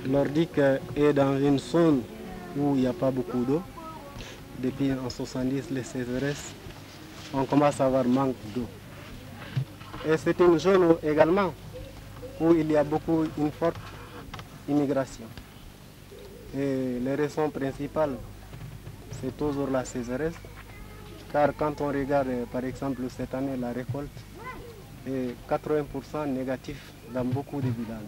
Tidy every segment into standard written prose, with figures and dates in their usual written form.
L'Ordic est dans une zone où il n'y a pas beaucoup d'eau. Depuis en 70, les sécheresses, on commence à avoir manque d'eau. Et c'est une zone également où il y a une forte immigration. Et les raisons principales, c'est toujours la sécheresse. Car quand on regarde par exemple cette année la récolte, est 80% négatif dans beaucoup de villages.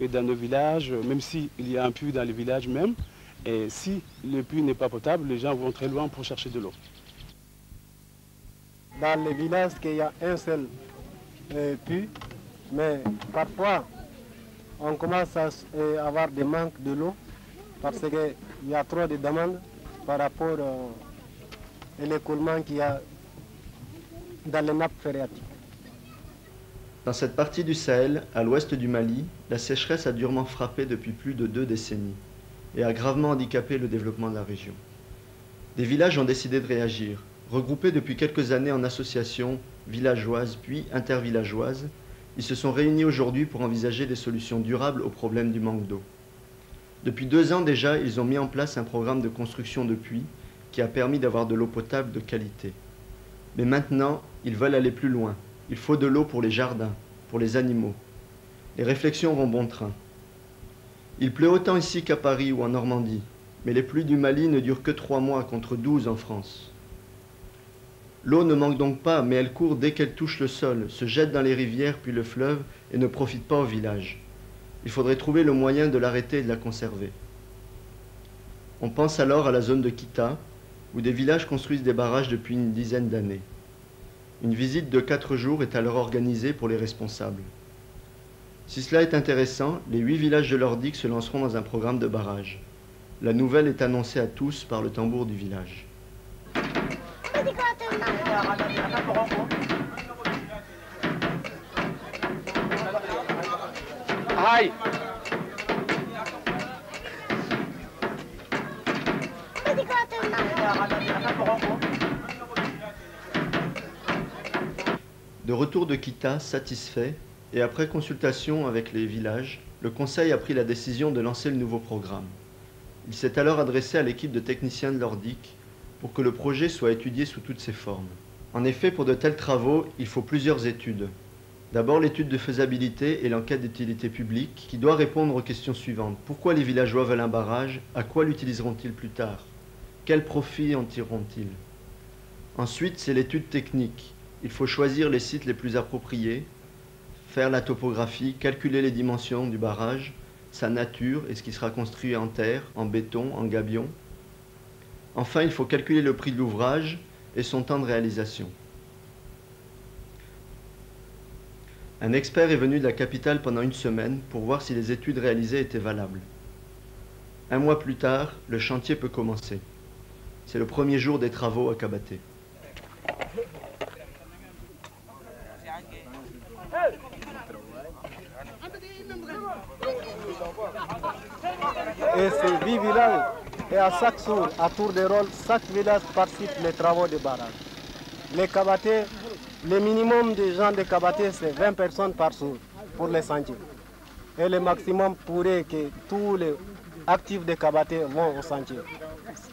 Et dans nos villages, même s'il y a un puits dans les villages même, et si le puits n'est pas potable, les gens vont très loin pour chercher de l'eau. Dans les villages, il y a un seul puits, mais parfois on commence à avoir des manques de l'eau parce qu'il y a trop de demandes par rapport à l'écoulement qu'il y a dans les nappes phréatiques. Dans cette partie du Sahel, à l'ouest du Mali, la sécheresse a durement frappé depuis plus de 2 décennies et a gravement handicapé le développement de la région. Des villages ont décidé de réagir. Regroupés depuis quelques années en associations villageoises puis intervillageoises, ils se sont réunis aujourd'hui pour envisager des solutions durables au problème du manque d'eau. Depuis 2 ans déjà, ils ont mis en place un programme de construction de puits qui a permis d'avoir de l'eau potable de qualité. Mais maintenant, ils veulent aller plus loin. Il faut de l'eau pour les jardins, pour les animaux. Les réflexions vont bon train. Il pleut autant ici qu'à Paris ou en Normandie, mais les pluies du Mali ne durent que 3 mois contre 12 en France. L'eau ne manque donc pas, mais elle court dès qu'elle touche le sol, se jette dans les rivières puis le fleuve et ne profite pas au village. Il faudrait trouver le moyen de l'arrêter et de la conserver. On pense alors à la zone de Kita, où des villages construisent des barrages depuis une dizaine d'années. Une visite de 4 jours est alors organisée pour les responsables. Si cela est intéressant, les 8 villages de l'Ordic se lanceront dans un programme de barrage. La nouvelle est annoncée à tous par le tambour du village. Aïe! De retour de Kita, satisfait, et après consultation avec les villages, le conseil a pris la décision de lancer le nouveau programme. Il s'est alors adressé à l'équipe de techniciens de l'Ordic pour que le projet soit étudié sous toutes ses formes. En effet, pour de tels travaux, il faut plusieurs études. D'abord l'étude de faisabilité et l'enquête d'utilité publique qui doit répondre aux questions suivantes. Pourquoi les villageois veulent un barrage? À quoi l'utiliseront-ils plus tard? Quel profit en tireront-ils? Ensuite, c'est l'étude technique. Il faut choisir les sites les plus appropriés, faire la topographie, calculer les dimensions du barrage, sa nature et ce qui sera construit en terre, en béton, en gabion. Enfin, il faut calculer le prix de l'ouvrage et son temps de réalisation. Un expert est venu de la capitale pendant une semaine pour voir si les études réalisées étaient valables. 1 mois plus tard, le chantier peut commencer. C'est le premier jour des travaux à Kabaté. Et ces 8 villages, et à chaque jour, à tour de rôle, chaque village participe les travaux de barrage. Les Kabaté, le minimum des gens de Kabaté, c'est 20 personnes par jour pour les chantiers. Et le maximum pourrait que tous les actifs de Kabaté vont au chantier.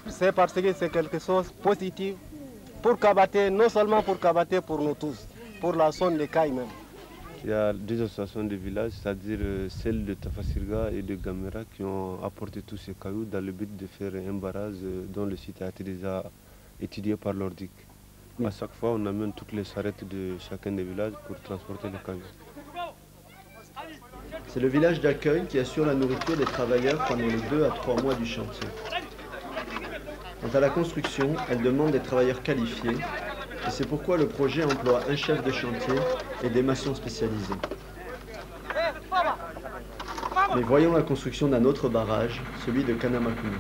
C'est parce que c'est quelque chose de positif pour Kabaté, non seulement pour Kabaté, pour nous tous, pour la zone de Caille même. Il y a 2 associations de villages, c'est-à-dire celle de Tafasirga et de Gamera, qui ont apporté tous ces cailloux dans le but de faire un barrage dont le site a été déjà étudié par l'Ordic. À chaque fois, on amène toutes les charrettes de chacun des villages pour transporter les cailloux. C'est le village d'accueil qui assure la nourriture des travailleurs pendant les 2 à 3 mois du chantier. Quant à la construction, elle demande des travailleurs qualifiés, et c'est pourquoi le projet emploie un chef de chantier et des maçons spécialisés. Mais voyons la construction d'un autre barrage, celui de Kanamakuni.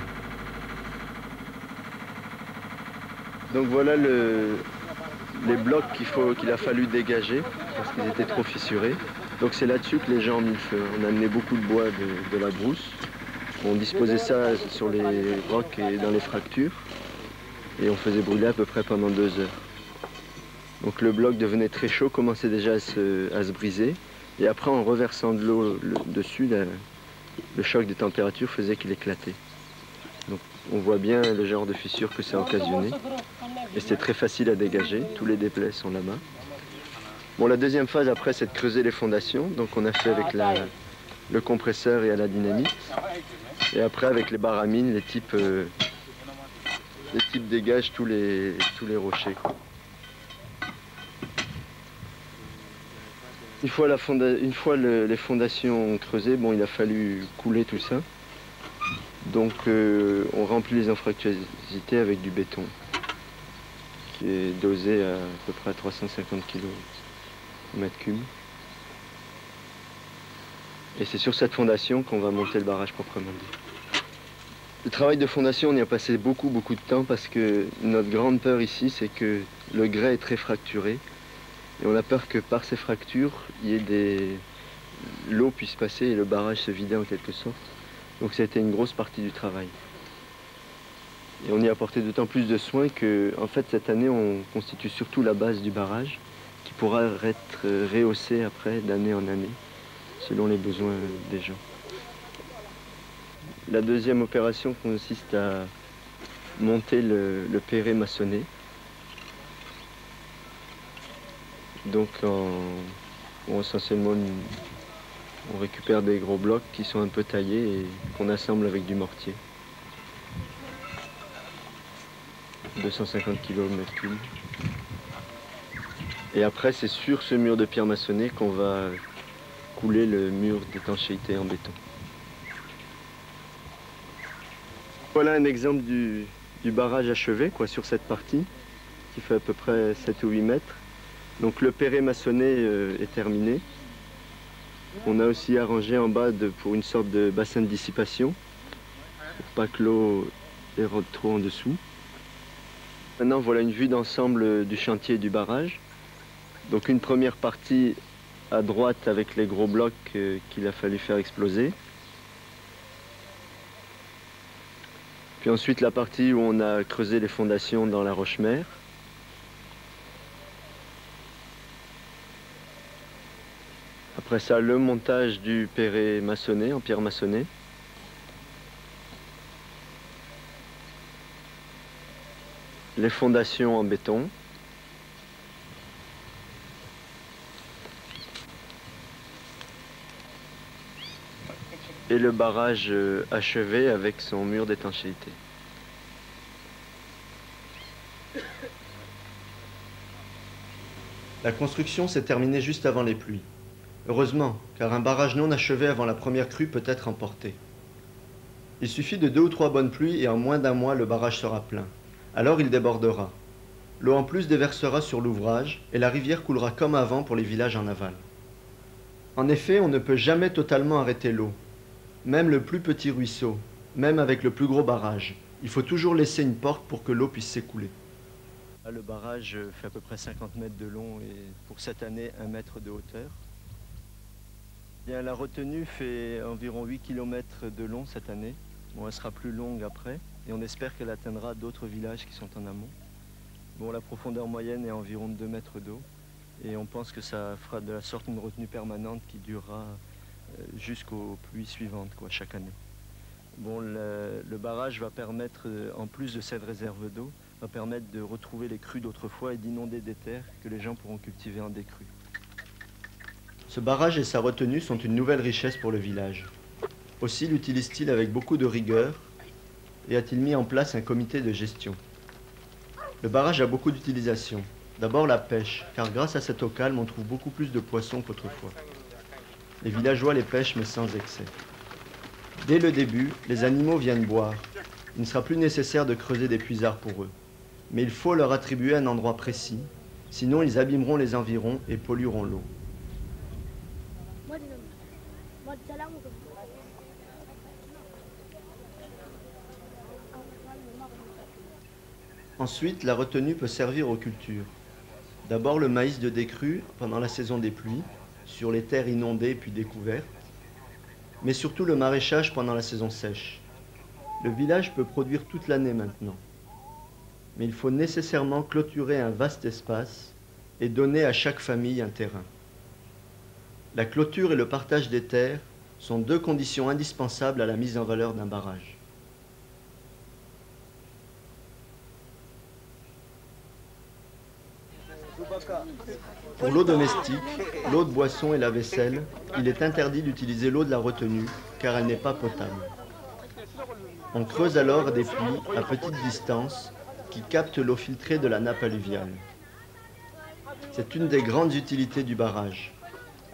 Donc voilà les blocs qu'il a fallu dégager parce qu'ils étaient trop fissurés. Donc c'est là-dessus que les gens ont mis le feu. On a amené beaucoup de bois de la brousse. On disposait ça sur les rocs et dans les fractures. Et on faisait brûler à peu près pendant 2 heures. Donc le bloc devenait très chaud, commençait déjà à se briser. Et après, en reversant de l'eau dessus, le choc des températures faisait qu'il éclatait. Donc on voit bien le genre de fissure que ça a occasionné. Et c'était très facile à dégager, tous les déplets sont là-bas. Bon, la deuxième phase après, c'est de creuser les fondations. Donc on a fait avec le compresseur et à la dynamite. Et après, avec les baramines, les types dégagent tous les rochers, quoi. Une fois les fondations creusées, bon, il a fallu couler tout ça. Donc on remplit les anfractuosités avec du béton, qui est dosé à peu près à 350 kg au mètre cube. Et c'est sur cette fondation qu'on va monter le barrage proprement dit. Le travail de fondation, on y a passé beaucoup de temps parce que notre grande peur ici, c'est que le grès est très fracturé. Et on a peur que par ces fractures, l'eau puisse passer et le barrage se vider en quelque sorte. Donc ça a été une grosse partie du travail. Et on y a apporté d'autant plus de soin que, en fait, cette année, on constitue surtout la base du barrage, qui pourra être rehaussée après, d'année en année, selon les besoins des gens. La deuxième opération consiste à monter le perret maçonné. Donc essentiellement on récupère des gros blocs qui sont un peu taillés et qu'on assemble avec du mortier. 250 kg au mètre cube. Et après c'est sur ce mur de pierre maçonnée qu'on va couler le mur d'étanchéité en béton. Voilà un exemple du barrage achevé sur cette partie qui fait à peu près 7 ou 8 mètres. Donc le perret maçonné est terminé. On a aussi arrangé en bas pour une sorte de bassin de dissipation, pour pas que l'eau érode trop en dessous. Maintenant voilà une vue d'ensemble du chantier du barrage. Donc une première partie à droite avec les gros blocs qu'il a fallu faire exploser. Puis ensuite la partie où on a creusé les fondations dans la roche-mère. Après ça, le montage du perret maçonné, en pierre maçonnée. Les fondations en béton. Et le barrage achevé avec son mur d'étanchéité. La construction s'est terminée juste avant les pluies. Heureusement, car un barrage non achevé avant la première crue peut être emporté. Il suffit de 2 ou 3 bonnes pluies et en moins d'1 mois, le barrage sera plein. Alors il débordera. L'eau en plus déversera sur l'ouvrage et la rivière coulera comme avant pour les villages en aval. En effet, on ne peut jamais totalement arrêter l'eau. Même le plus petit ruisseau, même avec le plus gros barrage. Il faut toujours laisser une porte pour que l'eau puisse s'écouler. Le barrage fait à peu près 50 mètres de long et pour cette année 1 mètre de hauteur. Bien, la retenue fait environ 8 km de long cette année. Bon, elle sera plus longue après et on espère qu'elle atteindra d'autres villages qui sont en amont. Bon, la profondeur moyenne est environ de 2 mètres d'eau et on pense que ça fera de la sorte une retenue permanente qui durera jusqu'aux pluies suivantes, chaque année. Bon, le barrage va permettre, en plus de cette réserve d'eau, va permettre de retrouver les crues d'autrefois et d'inonder des terres que les gens pourront cultiver en décrue. Ce barrage et sa retenue sont une nouvelle richesse pour le village. Aussi l'utilise-t-il avec beaucoup de rigueur et a-t-il mis en place un comité de gestion. Le barrage a beaucoup d'utilisations. D'abord la pêche, car grâce à cette eau calme, on trouve beaucoup plus de poissons qu'autrefois. Les villageois les pêchent, mais sans excès. Dès le début, les animaux viennent boire. Il ne sera plus nécessaire de creuser des puisards pour eux. Mais il faut leur attribuer un endroit précis, sinon ils abîmeront les environs et pollueront l'eau. Ensuite, la retenue peut servir aux cultures. D'abord le maïs de décrue pendant la saison des pluies, sur les terres inondées puis découvertes, mais surtout le maraîchage pendant la saison sèche. Le village peut produire toute l'année maintenant, mais il faut nécessairement clôturer un vaste espace et donner à chaque famille un terrain. La clôture et le partage des terres sont deux conditions indispensables à la mise en valeur d'un barrage. Pour l'eau domestique, l'eau de boisson et la vaisselle, il est interdit d'utiliser l'eau de la retenue car elle n'est pas potable. On creuse alors des puits à petite distance qui captent l'eau filtrée de la nappe alluviale. C'est une des grandes utilités du barrage.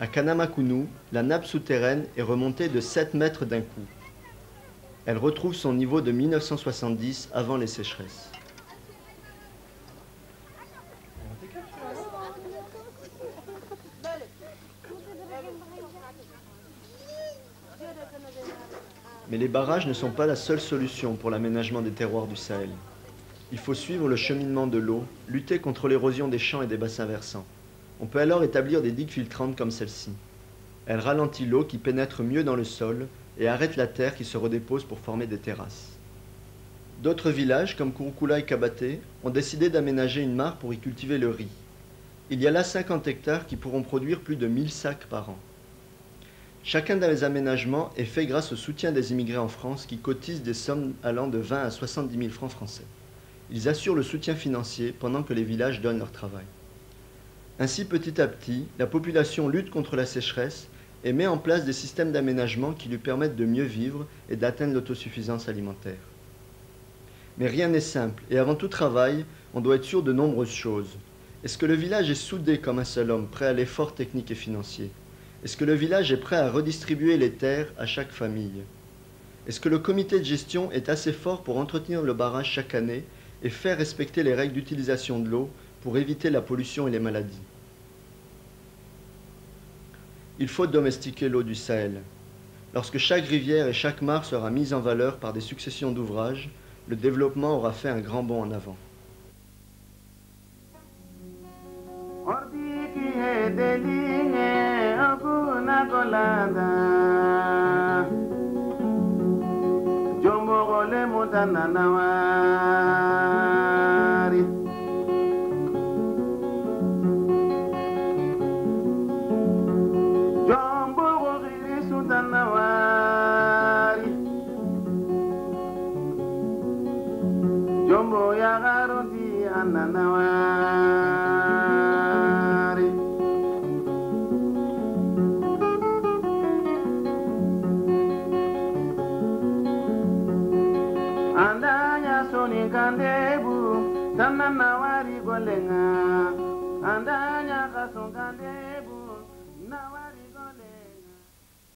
À Kanamakunu, la nappe souterraine est remontée de 7 mètres d'un coup. Elle retrouve son niveau de 1970 avant les sécheresses. Mais les barrages ne sont pas la seule solution pour l'aménagement des terroirs du Sahel. Il faut suivre le cheminement de l'eau, lutter contre l'érosion des champs et des bassins versants. On peut alors établir des digues filtrantes comme celle-ci. Elle ralentit l'eau qui pénètre mieux dans le sol et arrête la terre qui se redépose pour former des terrasses. D'autres villages, comme Kurukula et Kabaté, ont décidé d'aménager une mare pour y cultiver le riz. Il y a là 50 hectares qui pourront produire plus de 1000 sacs par an. Chacun des aménagements est fait grâce au soutien des immigrés en France qui cotisent des sommes allant de 20 à 70 000 francs français. Ils assurent le soutien financier pendant que les villages donnent leur travail. Ainsi, petit à petit, la population lutte contre la sécheresse et met en place des systèmes d'aménagement qui lui permettent de mieux vivre et d'atteindre l'autosuffisance alimentaire. Mais rien n'est simple, et avant tout travail, on doit être sûr de nombreuses choses. Est-ce que le village est soudé comme un seul homme, prêt à l'effort technique et financier? Est-ce que le village est prêt à redistribuer les terres à chaque famille? Est-ce que le comité de gestion est assez fort pour entretenir le barrage chaque année et faire respecter les règles d'utilisation de l'eau pour éviter la pollution et les maladies? Il faut domestiquer l'eau du Sahel. Lorsque chaque rivière et chaque mare sera mise en valeur par des successions d'ouvrages, le développement aura fait un grand bond en avant. Jombo ya garoti ananawari. Andanya soni kandebu tananawari golenga. Andanya